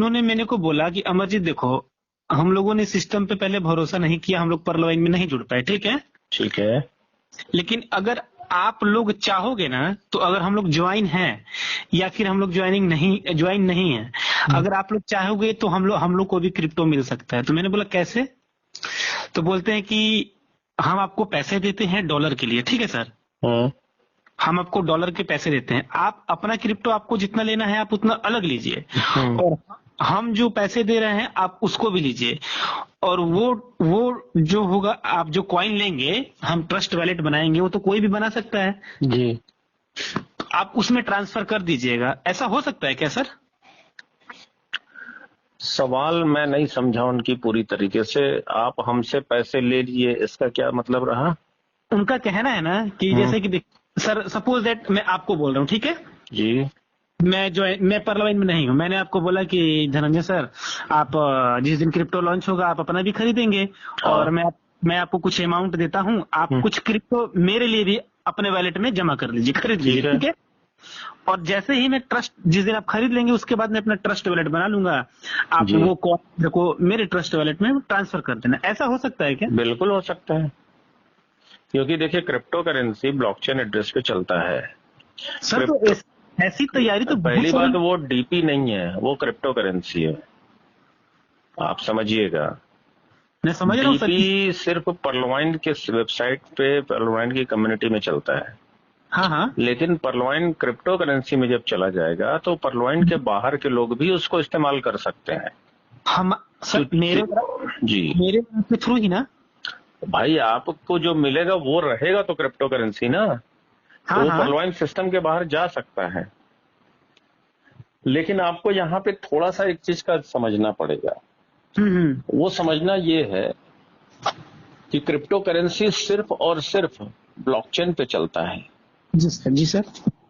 उन्होंने मेरे को बोला कि अमरजीत देखो, हम लोगों ने सिस्टम पे पहले भरोसा नहीं किया, हम लोग परलवाइन में नहीं जुड़ पाए, ठीक है। ठीक है। लेकिन अगर आप लोग चाहोगे ना, तो अगर हम लोग ज्वाइन हैं या फिर हम लोग ज्वाइन नहीं है, अगर आप लोग चाहोगे तो हम लोग को भी क्रिप्टो मिल सकता है। तो मैंने बोला कैसे? तो बोलते हैं कि हम आपको पैसे देते हैं डॉलर के लिए, ठीक है सर। हम आपको डॉलर के पैसे देते हैं, आप अपना क्रिप्टो आपको जितना लेना है आप उतना अलग लीजिए, और हम जो पैसे दे रहे हैं आप उसको भी लीजिए, और वो जो होगा, आप जो कॉइन लेंगे हम ट्रस्ट वैलेट बनाएंगे, वो तो कोई भी बना सकता है जी। तो आप उसमें ट्रांसफर कर दीजिएगा। ऐसा हो सकता है क्या सर? सवाल मैं नहीं समझा उनकी पूरी तरीके से। आप हमसे पैसे ले लिए, इसका क्या मतलब रहा? उनका कहना है ना कि जैसे कि सर सपोज दैट मैं आपको बोल रहा हूँ, ठीक है जी। मैं परलवाइन में नहीं हूँ, मैंने आपको बोला कि धनंजय सर आप जिस दिन क्रिप्टो लॉन्च होगा आप अपना भी खरीदेंगे, और मैं आपको कुछ अमाउंट देता हूँ, आप कुछ क्रिप्टो मेरे लिए भी अपने वैलेट में जमा कर लीजिए, खरीद लीजिए, ठीक है। और जैसे ही मैं ट्रस्ट, जिस दिन आप खरीद लेंगे उसके बाद मैं अपना ट्रस्ट वैलेट बना लूंगा, आप वो कॉइन को मेरे ट्रस्ट वैलेट में ट्रांसफर कर देना। ऐसा हो सकता है क्या? बिल्कुल हो सकता है, क्योंकि देखिए क्रिप्टो करेंसी ब्लॉकचेन एड्रेस पे चलता है सर। तो ऐसी तैयारी तो पहली बात, वो डीपी नहीं है, वो क्रिप्टो करेंसी है, आप समझिएगा। मैं समझ रहा हूँ सर। डीपी सिर्फ परलवाइन के वेबसाइट पे, परलवाइन की कम्युनिटी में चलता है। हाँ। लेकिन परलवाइन क्रिप्टो करेंसी में जब चला जाएगा तो परलवाइन के बाहर के लोग भी उसको इस्तेमाल कर सकते हैं। हम सर मेरे के थ्रू ही ना भाई, आपको जो मिलेगा वो रहेगा तो क्रिप्टो करेंसी ना। तो वो परलवाइन सिस्टम के बाहर जा सकता है, लेकिन आपको यहाँ पे थोड़ा सा एक चीज का समझना पड़ेगा। वो समझना ये है कि क्रिप्टो करेंसी सिर्फ और सिर्फ ब्लॉकचेन पे चलता है। जी सर।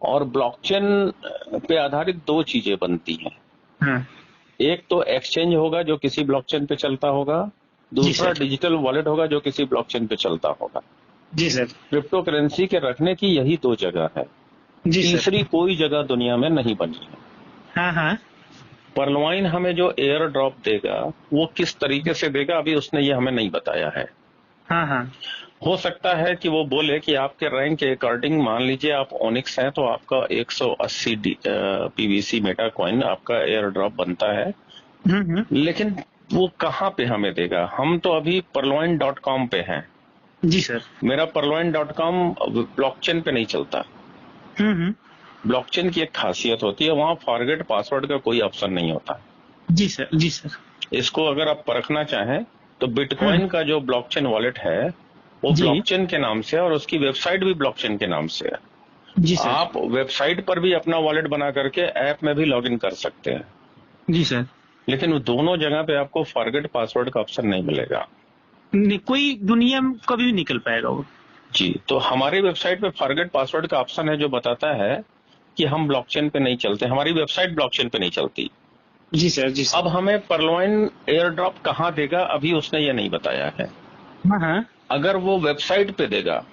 और ब्लॉकचेन पे आधारित दो चीजें बनती हैं। एक तो एक्सचेंज होगा जो किसी ब्लॉकचेन पे चलता होगा, दूसरा डिजिटल वॉलेट होगा जो किसी ब्लॉकचेन पे चलता होगा। जी सर। क्रिप्टो करेंसी के रखने की यही दो जगह है, तीसरी कोई जगह दुनिया में नहीं बनी है। परलवाइन हमें जो एयर ड्रॉप देगा वो किस तरीके से देगा अभी उसने ये हमें नहीं बताया है। हो सकता है कि वो बोले कि आपके रैंक के अकॉर्डिंग, मान लीजिए आप ओनिक्स हैं तो आपका 180 पीवीसी मेटा कॉइन आपका एयर ड्रॉप बनता है। लेकिन वो कहाँ पे हमें देगा? हम तो अभी परलवाइन.com पे हैं। जी सर। मेरा परलवाइन.com ब्लॉकचेन पे नहीं चलता। ब्लॉकचेन की एक खासियत होती है, वहां फॉरगेट पासवर्ड का कोई ऑप्शन नहीं होता। जी सर। जी सर। इसको अगर आप परखना चाहें तो बिटकॉइन का जो ब्लॉकचेन वॉलेट है वो ब्लॉकचेन के नाम से है और उसकी वेबसाइट भी ब्लॉकचेन के नाम से है। जी सर। आप वेबसाइट पर भी अपना वॉलेट बना करके ऐप में भी लॉगिन कर सकते हैं। जी सर। लेकिन दोनों जगह पे आपको फॉरगेट पासवर्ड का ऑप्शन नहीं मिलेगा। कोई दुनिया में कभी भी निकल पाएगा वो। जी, तो हमारी वेबसाइट पे फॉरगेट पासवर्ड का ऑप्शन है जो बताता है कि हम ब्लॉकचेन पे नहीं चलते, हमारी वेबसाइट ब्लॉकचेन पे नहीं चलती। जी सर। जी सर। अब हमें परलवाइन एयर ड्रॉप कहाँ देगा अभी उसने ये नहीं बताया है। अगर वो वेबसाइट पे देगा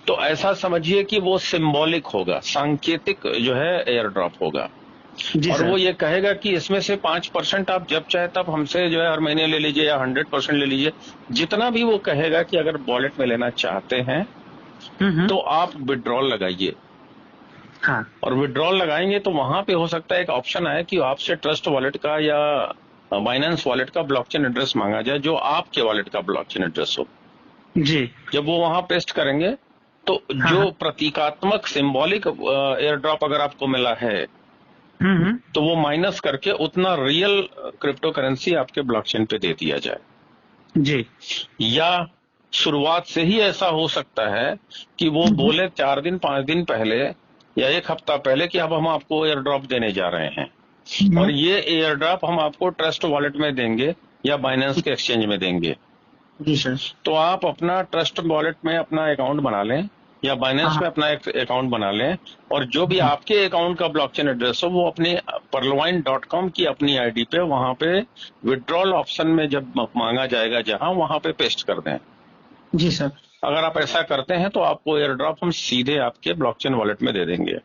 तो ऐसा समझिए कि वो सिंबॉलिक होगा, सांकेतिक जो है एयर ड्रॉप होगा। और वो ये कहेगा कि इसमें से 5% आप जब चाहे तब हमसे जो है हर महीने ले लीजिए या 100% ले लीजिए, जितना भी वो कहेगा कि अगर वॉलेट में लेना चाहते हैं तो आप विड्रॉल लगाइए। और विड्रॉल लगाएंगे तो वहां पे हो सकता है एक ऑप्शन आए कि आपसे ट्रस्ट वॉलेट का या बाइनेंस वॉलेट का ब्लॉकचेन एड्रेस मांगा जाए जो आपके वॉलेट का ब्लॉकचेन एड्रेस हो। जी। जब वो वहां पेस्ट करेंगे तो जो प्रतीकात्मक सिंबॉलिक एयर ड्रॉप अगर आपको मिला है तो वो माइनस करके उतना रियल क्रिप्टो करेंसी आपके ब्लॉकचेन पे दे दिया जाए। जी। या शुरुआत से ही ऐसा हो सकता है कि वो बोले 4 दिन 5 दिन पहले या 1 हफ्ता पहले कि अब हम आपको एयर ड्रॉप देने जा रहे हैं, और ये एयर ड्रॉप हम आपको ट्रस्ट वॉलेट में देंगे या बाइनेंस के एक्सचेंज में देंगे। जी सर। तो आप अपना ट्रस्ट वॉलेट में अपना अकाउंट बना लें या बाइनेंस में अपना एक अकाउंट बना लें, और जो भी आपके अकाउंट का ब्लॉकचेन एड्रेस हो वो अपने परलवाइन.com की अपनी आईडी पे वहां पे विड्रॉल ऑप्शन में जब मांगा जाएगा जहां, वहां पे पेस्ट कर दें। जी सर। अगर आप ऐसा करते हैं तो आपको एयर ड्रॉप हम सीधे आपके ब्लॉकचेन वॉलेट में दे देंगे।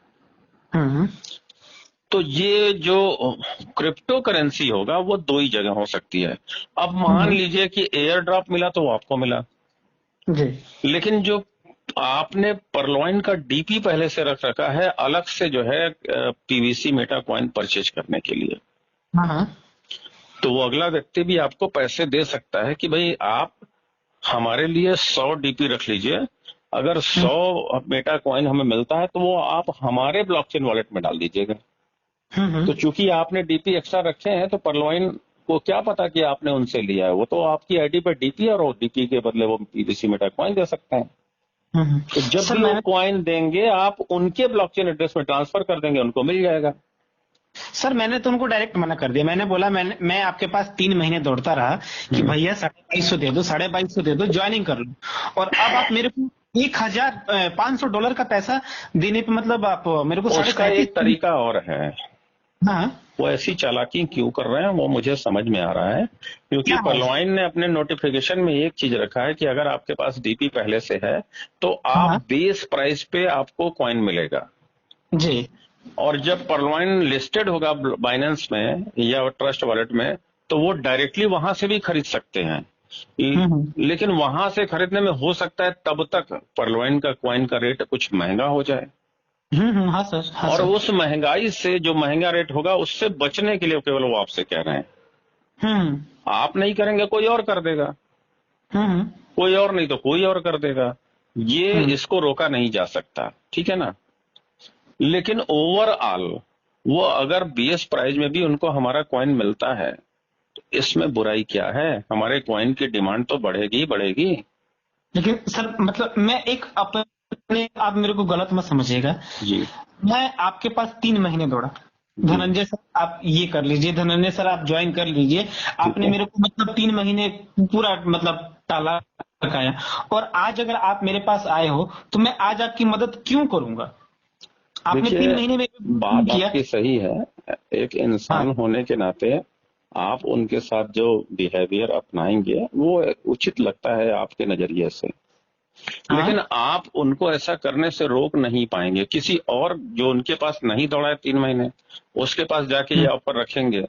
तो ये जो क्रिप्टो करेंसी होगा वो दो ही जगह हो सकती है। अब मान लीजिए कि एयर ड्रॉप मिला तो वो आपको मिला जी, लेकिन जो आपने परलॉइन का डीपी पहले से रख रखा है अलग से जो है पीवीसी मेटा कॉइन परचेज करने के लिए, हाँ, तो वो अगला व्यक्ति भी आपको पैसे दे सकता है कि भाई आप हमारे लिए 100 डीपी रख लीजिए, अगर 100 मेटा कॉइन हमें मिलता है तो वो आप हमारे ब्लॉकचेन वॉलेट में डाल दीजिएगा। तो चूंकि आपने डीपी एक्स्ट्रा रखे हैं तो परलॉइन को क्या पता कि आपने उनसे लिया है, वो तो आपकी आईडी पर डीपी और डीपी के बदले वो पीवीसी मेटा कॉइन दे सकते हैं। तो जब सर भी वो कॉइन देंगे आप उनके ब्लॉकचेन एड्रेस में ट्रांसफर कर देंगे, उनको मिल जाएगा। सर मैंने तो उनको डायरेक्ट मना कर दिया। मैंने बोला मैं आपके पास 3 महीने दौड़ता रहा कि भैया 2250 दे दो, 2250 दे दो, ज्वाइनिंग कर लो, और अब आप मेरे को $1,500 का पैसा देने पे मतलब आप मेरे को उसका एक तरीका और है। हाँ, वो ऐसी चालाकी क्यों कर रहे हैं वो मुझे समझ में आ रहा है, क्योंकि परलॉइन ने अपने नोटिफिकेशन में एक चीज रखा है कि अगर आपके पास डीपी पहले से है तो आप बेस प्राइस पे आपको कॉइन मिलेगा जी, और जब परलॉइन लिस्टेड होगा बाइनेंस में या ट्रस्ट वॉलेट में तो वो डायरेक्टली वहां से भी खरीद सकते हैं। लेकिन वहां से खरीदने में हो सकता है तब तक परलॉइन का कॉइन का रेट कुछ महंगा हो जाए। हाँ सर, हाँ और सर। उस महंगाई से जो महंगा रेट होगा उससे बचने के लिए केवल वो आपसे कह रहे हैं। आप नहीं करेंगे कोई और कर देगा, कोई और नहीं तो कोई और कर देगा, ये इसको रोका नहीं जा सकता, ठीक है ना। लेकिन ओवरऑल वो अगर बीएस प्राइस में भी उनको हमारा कॉइन मिलता है तो इसमें बुराई क्या है, हमारे कॉइन की डिमांड तो बढ़ेगी ही बढ़ेगी। लेकिन सर मतलब मैं एक अपने, आप मेरे को गलत मत समझिएगा जी, मैं आपके पास 3 महीने दौड़ा, धनंजय सर आप ये कर लीजिए, धनंजय सर आप ज्वाइन कर लीजिए, आपने मेरे को मतलब 3 महीने पूरा मतलब टाला रखाया, और आज अगर आप मेरे पास आए हो तो मैं आज आपकी मदद क्यों करूंगा? आपने 3 महीने में बात किया। आपकी सही है, एक इंसान होने के नाते आप उनके साथ जो बिहेवियर अपनाएंगे वो उचित लगता है आपके नजरिए से, लेकिन आप उनको ऐसा करने से रोक नहीं पाएंगे। किसी और जो उनके पास नहीं दौड़ा है 3 महीने उसके पास जाके ये ऑफर रखेंगे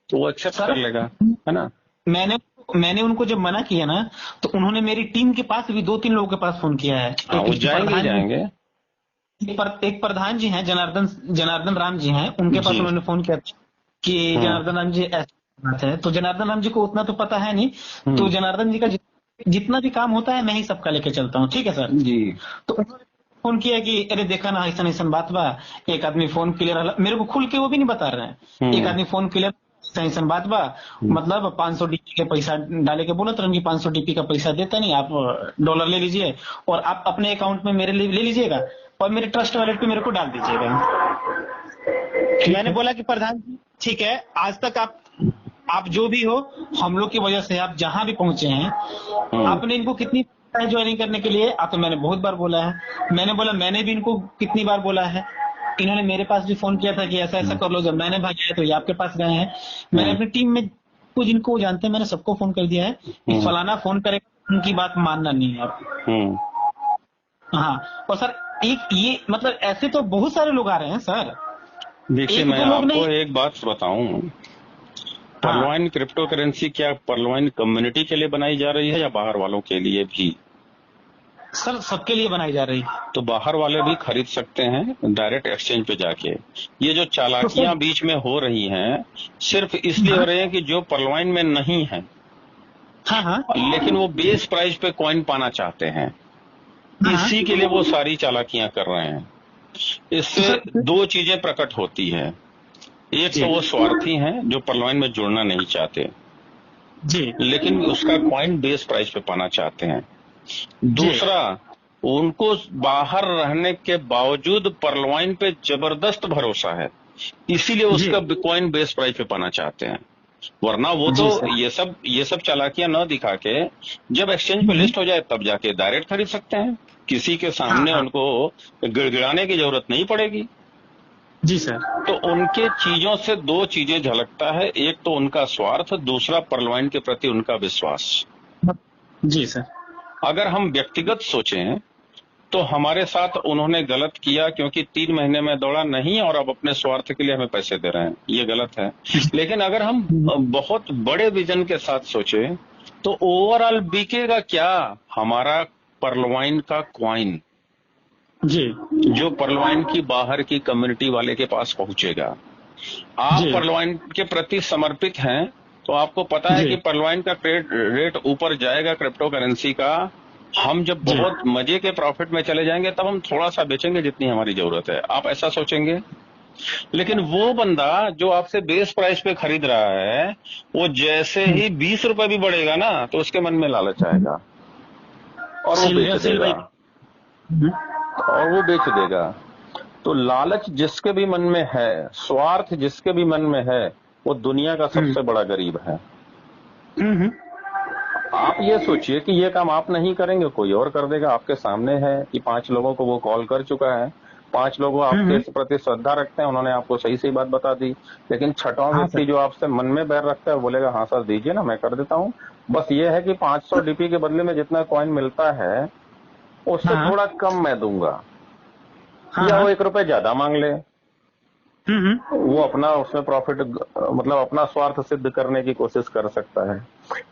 तो वो एक्सेप्ट कर लेगा, है ना। मैंने उनको जब मना किया ना तो उन्होंने मेरी टीम के पास भी 2-3 लोगों के पास फोन किया है। वो जाएंगे एक प्रधान जी हैं, जनार्दन राम जी हैं, उनके पास उन्होंने फोन किया कि जनार्दन राम जी ऐसी बात है, तो जनार्दन राम जी को उतना तो पता है नहीं, तो जनार्दन जी का जितना भी काम होता है मैं ही सबका लेके चलता हूँ, ठीक है सर जी। तो उन्होंने फोन किया कि अरे देखा ना ऐसा ऐसा बात बा, एक आदमी फोन क्लियर, मेरे को खुल के वो भी नहीं बता रहे हैं, एक आदमी फोन क्लियर ऐसा बात बा, मतलब 500 डीपी के पैसा डाले के बोला तुरंत 500 डीपी का पैसा देता नहीं, आप डॉलर ले लीजिए और आप अपने अकाउंट में मेरे लिए ले लीजिएगा और मेरे ट्रस्ट वॉलेट पे मेरे को डाल दीजिएगा। मैंने बोला कि प्रधान जी ठीक है, आज तक आप जो भी हो, हम लोग की वजह से आप जहां भी पहुंचे हैं, आपने इनको कितनी ज्वाइनिंग करने के लिए, आप तो मैंने बहुत बार बोला है, मैंने बोला मैंने भी इनको कितनी बार बोला है, इन्होंने मेरे पास भी फोन किया था कि ऐसा ऐसा कर लो, जब मैंने भागा तो ये आपके पास गए हैं। मैंने अपनी टीम में जिनको जानते हैं मैंने सबको फोन कर दिया है कि फलाना फोन करेगा, उनकी बात मानना नहीं है आप। हाँ, और सर एक ये मतलब ऐसे तो बहुत सारे लोग आ रहे हैं सर। देखिए मैं आपको एक बात बताऊं, परलॉइन क्रिप्टो करेंसी क्या परलॉइन कम्युनिटी के लिए बनाई जा रही है या बाहर वालों के लिए भी? सर सबके लिए बनाई जा रही है। तो बाहर वाले भी खरीद सकते हैं डायरेक्ट एक्सचेंज पे जाके। ये जो चालाकियां बीच में हो रही हैं सिर्फ इसलिए हो रही हैं कि जो परलॉइन में नहीं है, लेकिन वो बेस प्राइस पे कॉइन पाना चाहते हैं, इसी के लिए वो सारी चालाकियां कर रहे हैं। इससे दो चीजें प्रकट होती है, एक तो वो स्वार्थी हैं जो परलॉइन में जुड़ना नहीं चाहते जी, लेकिन उसका कॉइन बेस प्राइस पे पाना चाहते हैं। दूसरा, उनको बाहर रहने के बावजूद परलॉइन पे जबरदस्त भरोसा है, इसीलिए उसका कॉइन बेस प्राइस पे पाना चाहते हैं। वरना वो तो ये सब चालाकियां न दिखा के जब एक्सचेंज पे लिस्ट हो जाए तब जाके डायरेक्ट खरीद सकते हैं, किसी के सामने उनको गिड़गिड़ाने की जरूरत नहीं पड़ेगी। जी सर। तो उनके चीजों से दो चीजें झलकता है, एक तो उनका स्वार्थ, दूसरा परलॉइन के प्रति उनका विश्वास। जी सर। अगर हम व्यक्तिगत सोचें तो हमारे साथ उन्होंने गलत किया, क्योंकि 3 महीने में दौड़ा नहीं और अब अपने स्वार्थ के लिए हमें पैसे दे रहे हैं, ये गलत है। लेकिन अगर हम बहुत बड़े विजन के साथ सोचे तो ओवरऑल बिकेगा क्या? हमारा पर्लवाइन का क्वाइन जी, जो पर्लवाइन की बाहर की कम्युनिटी वाले के पास पहुंचेगा। आप पर्लवाइन के प्रति समर्पित हैं तो आपको पता है कि पर्लवाइन का रेट ऊपर जाएगा क्रिप्टो करेंसी का। हम जब बहुत मजे के प्रॉफिट में चले जाएंगे तब हम थोड़ा सा बेचेंगे जितनी हमारी जरूरत है, आप ऐसा सोचेंगे। लेकिन वो बंदा जो आपसे बेस प्राइस पे खरीद रहा है, वो जैसे ही 20 रुपए भी बढ़ेगा ना तो उसके मन में लालच आएगा और वो बेच देगा, और वो बेच देगा। तो लालच जिसके भी मन में है, स्वार्थ जिसके भी मन में है, वो दुनिया का सबसे बड़ा गरीब है। आप ये सोचिए कि ये काम आप नहीं करेंगे, कोई और कर देगा। आपके सामने है कि 5 लोगों को वो कॉल कर चुका है, 5 लोग आपके प्रति श्रद्धा रखते हैं, उन्होंने आपको सही सही बात बता दी। लेकिन छठवां व्यक्ति जो आपसे मन में बैर रखता है बोलेगा हाँ सर दीजिए ना, मैं कर देता हूँ। बस ये है कि 500 डीपी के बदले में जितना कॉइन मिलता है उससे थोड़ा कम मैं दूंगा, या वो 1 रुपए ज्यादा मांग ले। वो अपना उसमें प्रॉफिट मतलब अपना स्वार्थ सिद्ध करने की कोशिश कर सकता है।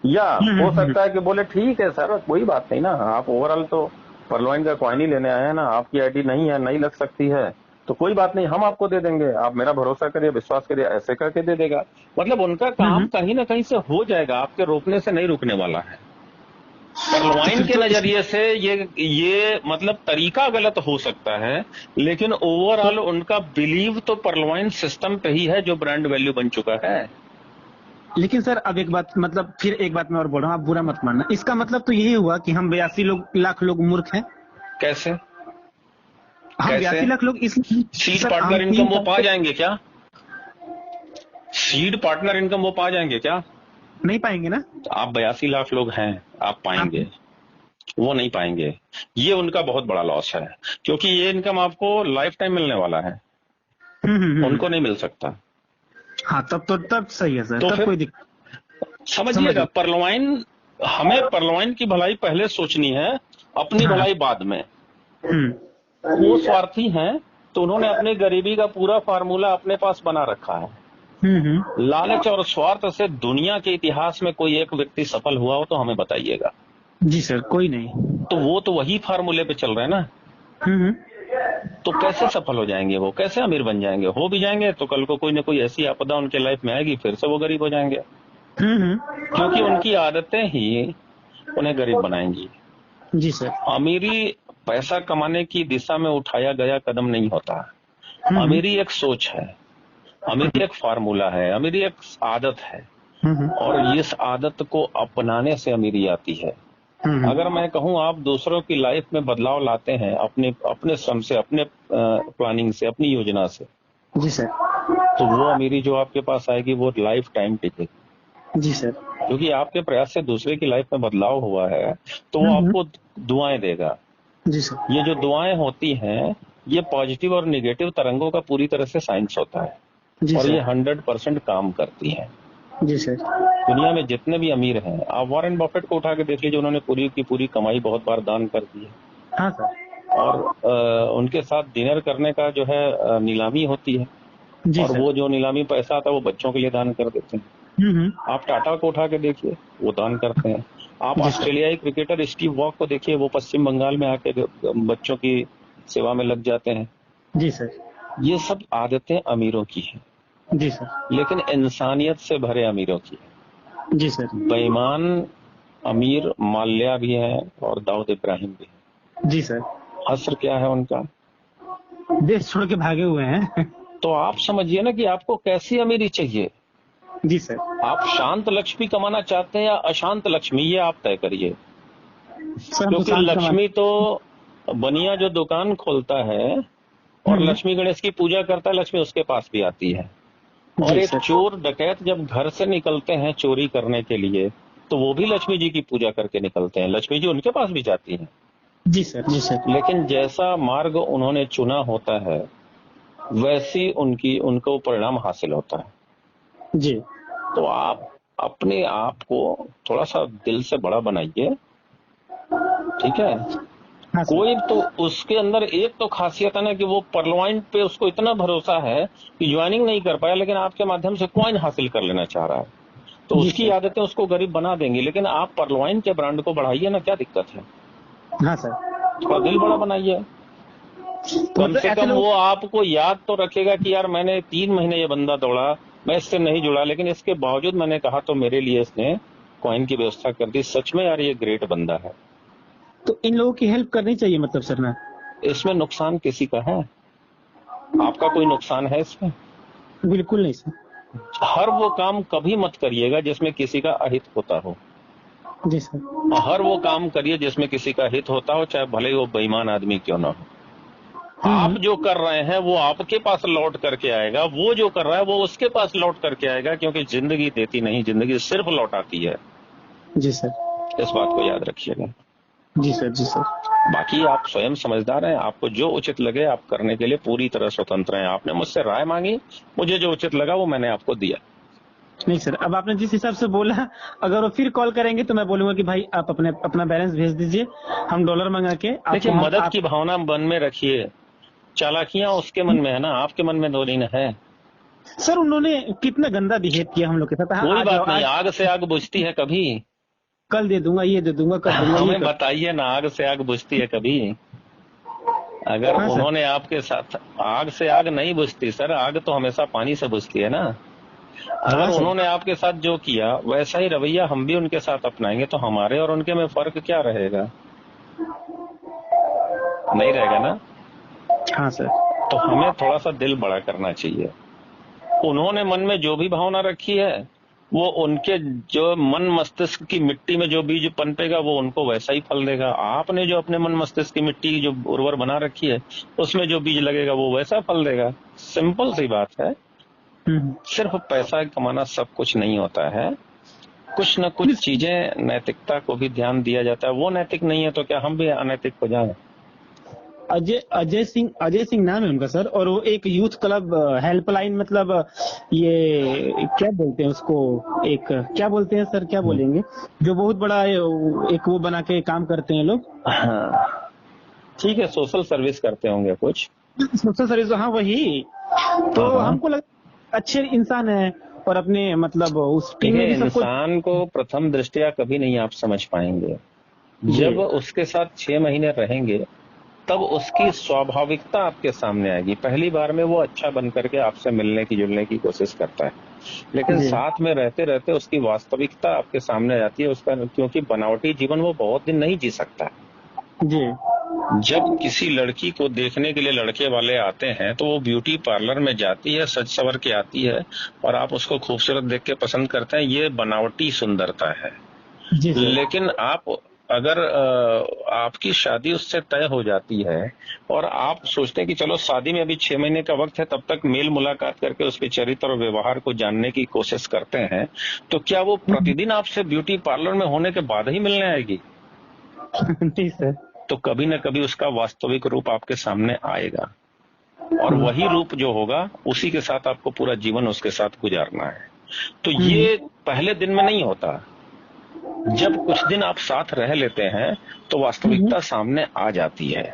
या हो सकता है कि बोले ठीक है सर कोई बात नहीं ना, आप ओवरऑल तो पर्लवाइन का कॉइन ही लेने आए हैं ना, आपकी आईडी नहीं है, नहीं लग सकती है तो कोई बात नहीं, हम आपको दे देंगे, आप मेरा भरोसा करिए, विश्वास करिए, ऐसे करके दे देगा। मतलब उनका काम कहीं ना कहीं से हो जाएगा, आपके रोकने से नहीं रुकने वाला है। पर्लवाइन के नजरिए से ये मतलब तरीका गलत हो सकता है, लेकिन ओवरऑल उनका बिलीव तो पर्लवाइन सिस्टम पे ही है जो ब्रांड वैल्यू बन चुका है। लेकिन सर अब एक बात, मतलब फिर एक बात मैं और बोल रहा हूँ, आप बुरा मत मानना, इसका मतलब तो यही हुआ कि हम 82 लाख लोग मूर्ख हैं। कैसे? हम 82 लाख लोग इस सीड पार्टनर इनकम वो पा जाएंगे क्या? सीड पार्टनर इनकम वो पा जाएंगे क्या? नहीं पाएंगे ना। आप 82 लाख लोग हैं, आप पाएंगे? वो नहीं पाएंगे। ये उनका बहुत बड़ा लॉस है, क्योंकि ये इनकम आपको लाइफ टाइम मिलने वाला है, उनको नहीं मिल सकता। हाँ तब सही है सर, तो तब कोई दिक्कत समझिएगा। पर्लवाइन, हमें पर्लवाइन की भलाई पहले सोचनी है, अपनी भलाई बाद में। वो स्वार्थी हैं तो उन्होंने अपनी गरीबी का पूरा फार्मूला अपने पास बना रखा है। लालच और स्वार्थ से दुनिया के इतिहास में कोई एक व्यक्ति सफल हुआ हो तो हमें बताइएगा। जी सर, कोई नहीं। तो वो तो वही फार्मूले पे चल रहे हैं ना। तो कैसे सफल हो जाएंगे, वो कैसे अमीर बन जाएंगे? हो भी जाएंगे तो कल को कोई ना कोई ऐसी आपदा उनके लाइफ में आएगी, फिर से वो गरीब हो जाएंगे, क्योंकि उनकी आदतें ही उन्हें गरीब बनाएंगी। जी सर। अमीरी पैसा कमाने की दिशा में उठाया गया कदम नहीं होता। अमीरी एक सोच है, अमीरी एक फार्मूला है, अमीरी एक आदत है, और इस आदत को अपनाने से अमीरी आती है। अगर मैं कहूं आप दूसरों की लाइफ में बदलाव लाते हैं अपने श्रम से, अपने प्लानिंग से, अपनी योजना से, जी सर, तो वो अमीरी जो आपके पास आएगी वो लाइफ टाइम टिकेगी। जी सर। क्योंकि आपके प्रयास से दूसरे की लाइफ में बदलाव हुआ है तो वो आपको दुआएं देगा। जी सर। ये जो दुआएं होती हैं ये पॉजिटिव और निगेटिव तरंगों का पूरी तरह से साइंस होता है, और ये 100% काम करती है। जी सर। दुनिया में जितने भी अमीर हैं, आप वॉरेन बफेट को उठा के देख लीजिए, उन्होंने पूरी की पूरी कमाई बहुत बार दान कर दी है। हाँ सर। और उनके साथ डिनर करने का जो है नीलामी होती है, और वो जो नीलामी पैसा आता है वो बच्चों के लिए दान कर देते हैं। आप टाटा को उठा के देखिए, वो दान करते हैं। आप ऑस्ट्रेलियाई क्रिकेटर स्टीव वॉक को देखिए, वो पश्चिम बंगाल में आके बच्चों की सेवा में लग जाते हैं। जी सर। ये सब आदतें अमीरों की हैं। जी सर। लेकिन इंसानियत से भरे अमीरों की है। जी सर। बेईमान अमीर माल्या भी है और दाऊद इब्राहिम भी है। जी सर। असर क्या है उनका? देश छोड़ के भागे हुए हैं। तो आप समझिए ना कि आपको कैसी अमीरी चाहिए। जी सर। आप शांत लक्ष्मी कमाना चाहते हैं या अशांत लक्ष्मी, ये आप तय करिए। क्योंकि लक्ष्मी तो बनिया जो दुकान खोलता है और लक्ष्मी गणेश की पूजा करता है, लक्ष्मी उसके पास भी आती है। और एक चोर डकैत जब घर से निकलते हैं चोरी करने के लिए तो वो भी लक्ष्मी जी की पूजा करके निकलते हैं, लक्ष्मी जी उनके पास भी जाती हैं। जी सर। जी सर। लेकिन जैसा मार्ग उन्होंने चुना होता है वैसी उनको परिणाम हासिल होता है। जी। तो आप अपने आप को थोड़ा सा दिल से बड़ा बनाइए, ठीक है, हाँ सर। कोई तो उसके अंदर एक तो खासियत है ना कि वो परलॉइन पे उसको इतना भरोसा है कि ज्वाइनिंग नहीं कर पाया, लेकिन आपके माध्यम से कॉइन हासिल कर लेना चाह रहा है, तो जी उसकी सर। आदतें उसको गरीब बना देंगी। लेकिन आप परलॉइन के ब्रांड को बढ़ाइए ना, क्या दिक्कत है, हाँ सर। थोड़ा दिल बड़ा बनाइए। तो कम मतलब से ऐसे कम लोग। वो आपको याद तो रखेगा कि यार मैंने 3 महीने ये बंदा दौड़ा, मैं इससे नहीं जुड़ा, लेकिन इसके बावजूद मैंने कहा तो मेरे लिए इसने कॉइन की व्यवस्था कर दी। सच में यार ये ग्रेट बंदा है। तो इन लोगों की हेल्प करनी चाहिए मतलब सर ना। इसमें नुकसान किसी का है? आपका कोई नुकसान है इसमें? बिल्कुल नहीं सर। हर वो काम कभी मत करिएगा जिसमें किसी का अहित होता हो। जी सर। हर वो काम करिए जिसमें किसी का हित होता हो, चाहे भले ही वो बेईमान आदमी क्यों ना हो। आप जो कर रहे हैं वो आपके पास लौट करके आएगा, वो जो कर रहा है वो उसके पास लौट करके आएगा, क्योंकि जिंदगी देती नहीं, जिंदगी सिर्फ लौटाती है। जी सर। इस बात को याद रखिएगा। जी सर। जी सर। बाकी आप स्वयं समझदार हैं, आपको जो उचित लगे आप करने के लिए पूरी तरह स्वतंत्र हैं। आपने मुझसे राय मांगी, मुझे जो उचित लगा वो मैंने आपको दिया। नहीं सर, अब आपने जिस हिसाब से बोला, अगर वो फिर कॉल करेंगे तो मैं बोलूंगा कि भाई आप अपना बैलेंस भेज दीजिए, हम डॉलर मंगा के देखिए, आपको हम मदद की भावना मन में रखिए, चालाकियां उसके मन में है ना, आपके मन में थोड़ी ना है। सर उन्होंने कितना गंदा बिहेव किया हम लोग के साथ। हाँ, कोई आ जाओ बात नहीं, आज, आग से आग बुझती है कभी। कल दे दूंगा, ये दे दूंगा, कर दूंगा, ये हमें कर। बताइए ना, आग से आग बुझती है कभी? अगर हाँ सर। उन्होंने आपके साथ, आग से आग नहीं बुझती सर, आग तो हमेशा पानी से बुझती है ना। अगर हाँ सर। उन्होंने आपके साथ जो किया वैसा ही रवैया हम भी उनके साथ अपनाएंगे तो हमारे और उनके में फर्क क्या रहेगा? नहीं रहेगा ना। हाँ सर। तो हमें थोड़ा सा दिल बड़ा करना चाहिए। उन्होंने मन में जो भी भावना रखी है वो उनके जो मन मस्तिष्क की मिट्टी में जो बीज पनपेगा वो उनको वैसा ही फल देगा। आपने जो अपने मन मस्तिष्क की मिट्टी जो उर्वर बना रखी है उसमें जो बीज लगेगा वो वैसा फल देगा। सिंपल सी बात है। सिर्फ पैसा कमाना सब कुछ नहीं होता है, कुछ न कुछ चीजें नैतिकता को भी ध्यान दिया जाता है। वो नैतिक नहीं है तो क्या हम भी अनैतिक हो जाएं? अजय सिंह नाम है उनका सर, और वो एक यूथ क्लब हेल्पलाइन, मतलब ये क्या बोलते हैं उसको, एक क्या बोलते हैं सर, क्या बोलेंगे, जो बहुत बड़ा एक वो बना के काम करते हैं लोग। हाँ ठीक है, सोशल सर्विस करते होंगे कुछ। सोशल सर्विस, हाँ वही। तो हाँ। हमको लगा अच्छे इंसान है, और अपने मतलब उस टीम में देखिए, भी सबको। इंसान को प्रथम दृष्टया कभी नहीं आप समझ पाएंगे। जब उसके साथ 6 महीने रहेंगे तब उसकी स्वाभाविकता आपके सामने आएगी। पहली बार में वो अच्छा बन करके आपसे मिलने की जुलने की कोशिश करता है, लेकिन साथ में रहते रहते उसकी वास्तविकता आपके सामने आ जाती है उसका, क्योंकि बनावटी जीवन वो बहुत दिन नहीं जी सकता। जी। जब किसी लड़की को देखने के लिए लड़के वाले आते हैं तो वो ब्यूटी पार्लर में जाती है, सज सवर के आती है, और आप उसको खूबसूरत देख के पसंद करते हैं, ये बनावटी सुंदरता है। जी सर। लेकिन आप अगर आपकी शादी उससे तय हो जाती है और आप सोचते हैं कि चलो शादी में अभी 6 महीने का वक्त है, तब तक मेल मुलाकात करके उसके चरित्र और व्यवहार को जानने की कोशिश करते हैं, तो क्या वो प्रतिदिन आपसे ब्यूटी पार्लर में होने के बाद ही मिलने आएगी? जी सर। तो कभी न कभी उसका वास्तविक रूप आपके सामने आएगा, और वही रूप जो होगा उसी के साथ आपको पूरा जीवन उसके साथ गुजारना है। तो ये पहले दिन में नहीं होता। जब कुछ दिन आप साथ रह लेते हैं तो वास्तविकता सामने आ जाती है।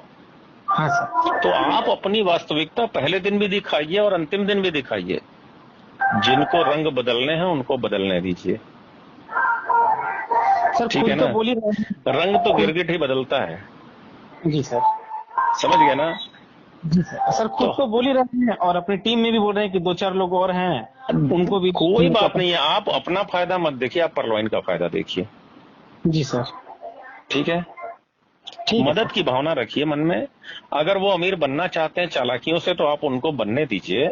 हाँ सर। तो आप अपनी वास्तविकता पहले दिन भी दिखाइए और अंतिम दिन भी दिखाइए। जिनको रंग बदलने हैं उनको बदलने दीजिए, सर ठीक खुद है तो ना। बोल ही रहे हैं। रंग तो गिरगिट ही बदलता है, जी सर। समझ गए ना। जी सर खुद तो बोल ही रहे हैं, और अपनी टीम में भी बोल रहे हैं कि 2-4 लोग और हैं, उनको भी। कोई बात नहीं है, आप अपना फायदा मत देखिए, आप परलॉइन का फायदा देखिए। जी सर। ठीक है, मदद की भावना रखिए मन में। अगर वो अमीर बनना चाहते हैं चालाकियों से तो आप उनको बनने दीजिए,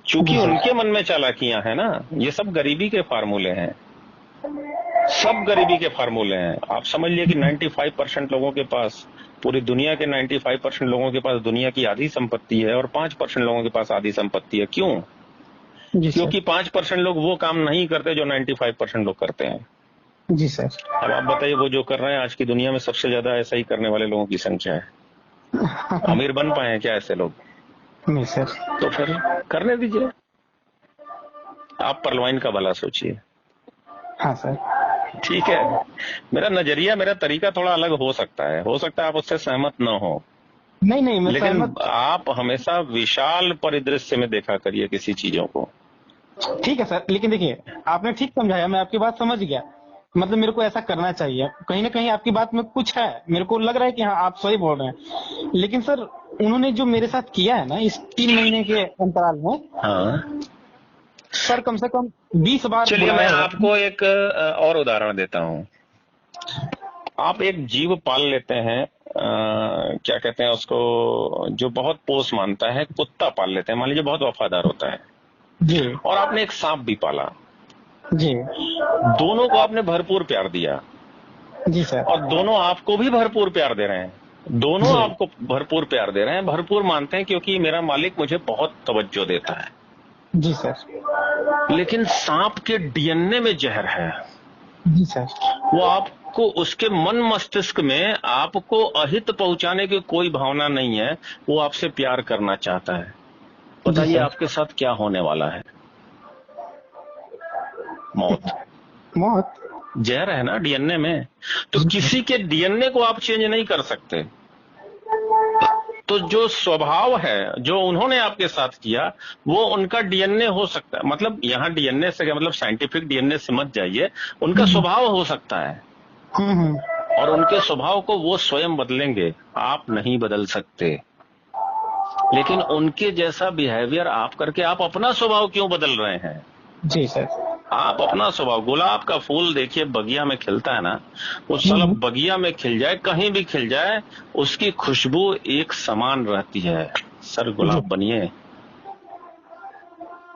चूंकि उनके मन में चालाकियां हैं ना। ये सब गरीबी के फार्मूले हैं, सब गरीबी के फार्मूले हैं। आप समझ लिए कि 95% लोगों के पास, पूरी दुनिया के 95% लोगों के पास दुनिया की आधी संपत्ति है और 5% लोगों के पास आधी संपत्ति है। क्यों? क्योंकि 5% लोग वो काम नहीं करते जो 95% लोग करते हैं। जी सर। अब आप बताइए, वो जो कर रहे हैं आज की दुनिया में सबसे ज्यादा ऐसा ही करने वाले लोगों की संख्या है। अमीर बन पाए हैं क्या ऐसे लोग? नहीं सर। तो फिर करने दीजिए, आप परलवाइन का भला सोचिए। हाँ सर। ठीक है, मेरा नजरिया, मेरा तरीका थोड़ा अलग हो सकता है आप उससे सहमत न हो। नहीं नहीं, मैं लेकिन सहमत। आप हमेशा विशाल परिदृश्य में देखा करिए किसी चीजों को। ठीक है सर, लेकिन देखिए आपने ठीक समझाया, मैं आपकी बात समझ गया। मतलब मेरे को ऐसा करना चाहिए, कहीं ना कहीं आपकी बात में कुछ है, मेरे को लग रहा है कि हाँ आप सही बोल रहे हैं। लेकिन सर उन्होंने जो मेरे साथ किया है ना इस 3 महीने के अंतराल में, हाँ, सर कम से कम 20 बार चलिए मैं बुलाया होगा। आपको एक और उदाहरण देता हूँ। आप एक जीव पाल लेते हैं, क्या कहते हैं उसको, जो बहुत पोस मानता है, कुत्ता पाल लेते हैं, मान लीजिए बहुत वफादार होता है। जी और आपने एक सांप भी पाला। जी दोनों को आपने भरपूर प्यार दिया जी सर। और दोनों आपको भी भरपूर प्यार दे रहे हैं। दोनों जी आपको भरपूर प्यार दे रहे हैं, भरपूर मानते हैं क्योंकि मेरा मालिक मुझे बहुत तवज्जो देता है। जी सर। लेकिन सांप के डीएनए में जहर है। जी सर। वो आपको, उसके मन मस्तिष्क में आपको अहित पहुंचाने की कोई भावना नहीं है। वो आपसे प्यार करना चाहता है। बताइए आपके साथ क्या होने वाला है? मौत। मौत। जहर है ना डीएनए में। तो किसी के डीएनए को आप चेंज नहीं कर सकते। तो जो स्वभाव है, जो उन्होंने आपके साथ किया, वो उनका डीएनए हो सकता है। मतलब यहाँ डीएनए से क्या मतलब, साइंटिफिक डीएनए से मत जाइए, उनका स्वभाव हो सकता है। और उनके स्वभाव को वो स्वयं बदलेंगे, आप नहीं बदल सकते। लेकिन उनके जैसा बिहेवियर आप करके आप अपना स्वभाव क्यों बदल रहे हैं? जी सर। आप अपना स्वभाव, गुलाब का फूल देखिए बगिया में खिलता है ना, वो साला बगिया में खिल जाए, कहीं भी खिल जाए, उसकी खुशबू एक समान रहती है। सर गुलाब बनिए,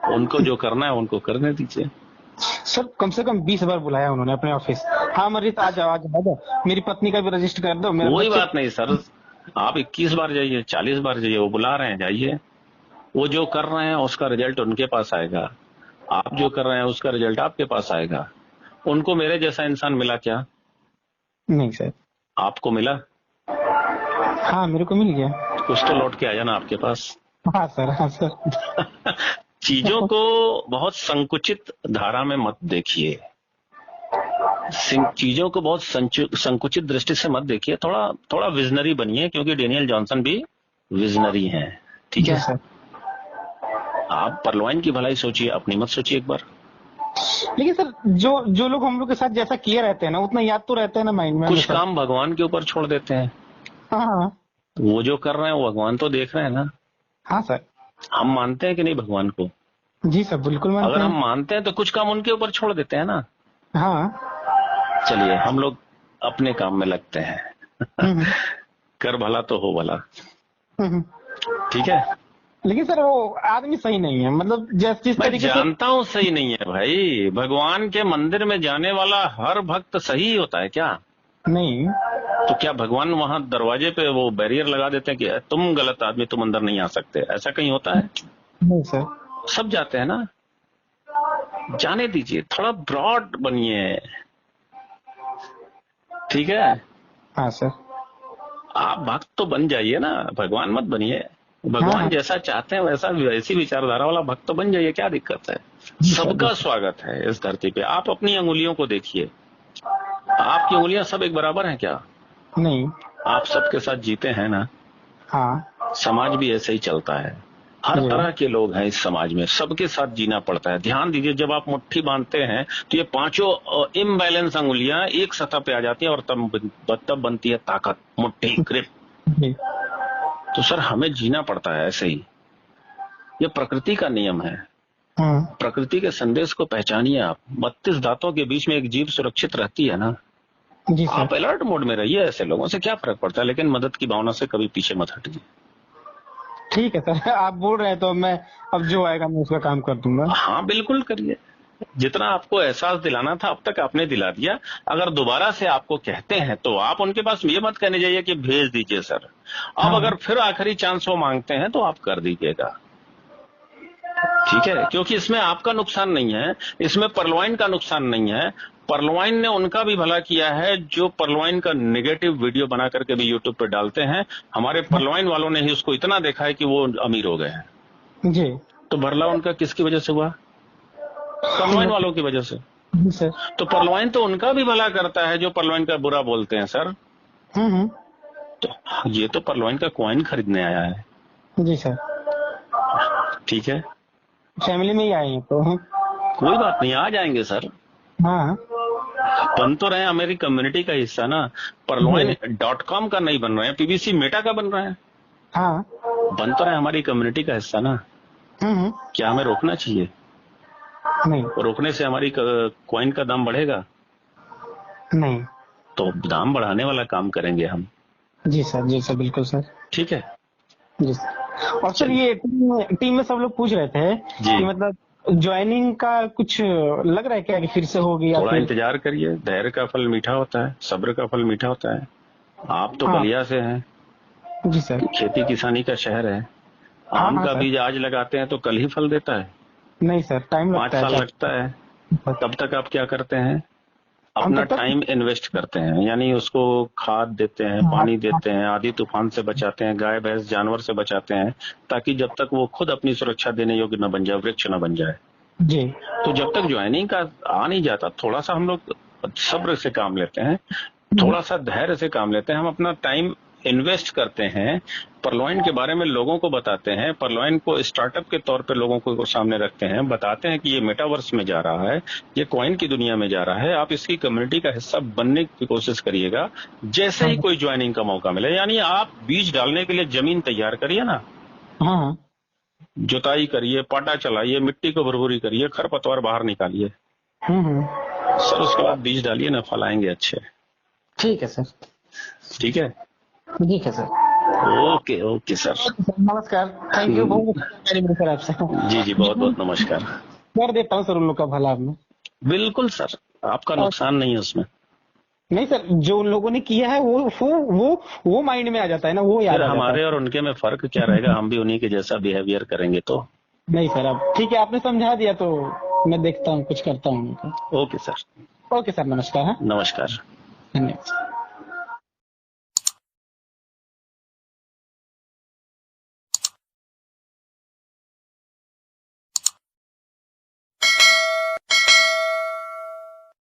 उनको जो करना है उनको करने दीजिए। सर कम से कम 20 बार बुलाया उन्होंने अपने ऑफिस। हाँ मरीत आ जाओ, आ जाओ, मेरी पत्नी का भी रजिस्टर कर दो। कोई बात नहीं सर, आप 21 बार जाइए, 40 बार जाइए, वो बुला रहे हैं जाइए। वो जो कर रहे हैं उसका रिजल्ट उनके पास आएगा, आप जो कर रहे हैं उसका रिजल्ट आपके पास आएगा। उनको मेरे जैसा इंसान मिला क्या? नहीं सर। आपको मिला? हाँ मेरे को मिल गया। कुछ तो लौट के आया ना आपके पास। हाँ सर, हाँ सर। चीजों को बहुत संकुचित धारा में मत देखिए, चीजों को बहुत संकुचित दृष्टि से मत देखिए। थोड़ा थोड़ा विजनरी बनिए, क्योंकि डेनियल जॉनसन भी विजनरी हैं। ठीक है सर। आप परलवाइन की भलाई सोचिए, अपनी मत सोचिए एक बार। लेकिन सर जो जो लोग हम लोग के साथ जैसा किए रहते हैं ना, उतना याद तो रहता है ना माइंड में। कुछ काम भगवान के ऊपर छोड़ देते हैं। हाँ। वो जो कर रहे हैं वो भगवान तो देख रहे हैं ना। हाँ सर। हम मानते हैं कि नहीं भगवान को? जी सर बिल्कुल मानते हैं। अगर हम मानते हैं तो कुछ काम उनके ऊपर छोड़ देते हैं ना। हाँ। चलिए हम लोग अपने काम में लगते हैं। कर भला तो हो भला। ठीक है। लेकिन सर वो आदमी सही नहीं है, मतलब जिस तरीके से। जानता हूँ सही नहीं है भाई। भगवान के मंदिर में जाने वाला हर भक्त सही होता है क्या? नहीं। तो क्या भगवान वहां दरवाजे पे वो बैरियर लगा देते हैं कि तुम गलत आदमी, तुम अंदर नहीं आ सकते? ऐसा कहीं होता है? नहीं सर। सब जाते हैं ना। जाने दीजिए, थोड़ा ब्रॉड बनिए। ठीक है। हाँ सर। आप भक्त तो बन जाइए ना, भगवान मत बनिए। भगवान हाँ। जैसा चाहते हैं वैसी विचारधारा वाला भक्त तो बन जाइए, क्या दिक्कत है? सबका स्वागत है इस धरती पे। आप अपनी अंगुलियों को देखिए, आपकी उंगलियां सब एक बराबर हैं क्या? नहीं। आप सबके साथ जीते हैं ना। हाँ। समाज भी ऐसे ही चलता है। हर तरह के लोग हैं इस समाज में, सबके साथ जीना पड़ता है। ध्यान दीजिए, जब आप मुट्ठी बांधते हैं तो ये पांचों इम्बैलेंस अंगुलियां एक सतह पे आ जाती हैं और तब बनती है ताकत, मुट्ठी, ग्रिप। तो सर हमें जीना पड़ता है ऐसे ही। ये प्रकृति का नियम है। प्रकृति के संदेश को पहचानिए आप। 32 दांतों के बीच में एक जीव सुरक्षित रहती है ना। जी सर। आप अलर्ट मोड में रहिए। ऐसे लोगों से क्या फर्क पड़ता है, लेकिन मदद की भावना से कभी पीछे मत हटिए। ठीक है सर, आप बोल रहे हैं तो मैं अब जो आएगा मैं उसका काम कर दूंगा। हाँ बिल्कुल करिए। जितना आपको एहसास दिलाना था अब तक आपने दिला दिया। अगर दोबारा से आपको कहते हैं तो आप उनके पास ये मत कहने जाइए कि भेज दीजिए सर। अब अगर फिर आखिरी चांस वो मांगते हैं तो आप कर दीजिएगा। ठीक है, क्योंकि इसमें आपका नुकसान नहीं है, इसमें परलवाइन का नुकसान नहीं है। परलवाइन ने उनका भी भला किया है जो परलवाइन का नेगेटिव वीडियो बना करके भी यूट्यूब पे डालते हैं। हमारे परलवाइन वालों ने ही उसको इतना देखा है कि वो अमीर हो गए हैं। जी। तो भरला उनका किसकी वजह से हुआ? परलवाइन वालों की वजह से। जी सर। तो परलवाइन तो उनका भी भला करता है जो परलवाइन का बुरा बोलते हैं सर। तो ये तो परलवाइन का कॉइन खरीदने आया है। जी सर। ठीक है, फैमिली में ही आए हैं तो। कोई बात नहीं, आ जाएंगे सर। हाँ, बन तो रहे हैं हमारी कम्युनिटी का हिस्सा ना। परलवाइन.com का नहीं बन रहे हैं, पीबीसी मेटा का बन रहे हैं। हाँ, बन तो रहे हमारी कम्युनिटी का हिस्सा ना। क्या हमें रोकना चाहिए? नहीं। रोकने से हमारी कॉइन का दाम बढ़ेगा? नहीं। तो दाम बढ़ाने वाला काम करेंगे हम। जी सर, जी सर, बिल्कुल सर। ठीक है जी सर। और सर ये टीम में सब लोग पूछ रहे थे कि मतलब ज्वाइनिंग का कुछ लग रहा है क्या कि फिर से होगी? थोड़ा इंतजार करिए, धैर्य का फल मीठा होता है, सब्र का फल मीठा होता है। आप तो बलिया से हैं। जी सर। खेती किसानी का शहर है। आम का बीज आज लगाते हैं तो कल ही फल देता है? नहीं सर, टाइम लगता है। 5 साल लगता है। तब तक आप क्या करते हैं? अपना टाइम इन्वेस्ट करते हैं, यानी उसको खाद देते हैं, पानी देते हैं, आधी तूफान से बचाते हैं, गाय भैंस जानवर से बचाते हैं, ताकि जब तक वो खुद अपनी सुरक्षा देने योग्य न बन जाए, वृक्ष न बन जाए। जी। तो जब तक ज्वाइनिंग का आ नहीं जाता, थोड़ा सा हम लोग सब्र से काम लेते हैं, थोड़ा सा धैर्य से काम लेते हैं, हम अपना टाइम इन्वेस्ट करते हैं, परलवाइन के बारे में लोगों को बताते हैं, परलवाइन को स्टार्टअप के तौर पे लोगों को सामने रखते हैं, बताते हैं कि ये मेटावर्स में जा रहा है, ये कॉइन की दुनिया में जा रहा है, आप इसकी कम्युनिटी का हिस्सा बनने की कोशिश करिएगा। जैसे ही कोई ज्वाइनिंग का मौका मिले, यानी आप बीज डालने के लिए जमीन तैयार करिए ना। हाँ, जुताई करिए, पाटा चलाइए, मिट्टी को भुरभुरी करिए, खरपतवार बाहर निकालिए। सर उसके बाद बीज डालिए ना, फल आएंगे अच्छे। ठीक है सर। ठीक है, ठीक है सर। Okay okay sir. नमस्कार, थैंक यू बहुत सर आपसे। जी जी, बहुत बहुत नमस्कार। कर देता हूँ सर उन लोग का भला में। बिल्कुल सर, आपका नुकसान नहीं है उसमें। नहीं सर, जो उन लोगों ने किया है वो माइंड में आ जाता है ना, वो याद हमारे और उनके में फर्क क्या रहेगा? हम भी उन्हीं के जैसा बिहेवियर करेंगे तो। नहीं सर, अब ठीक है, आपने समझा दिया तो मैं देखता हूँ, कुछ करता हूँ। Okay sir. ओके सर, नमस्कार। नमस्कार। धन्यवाद।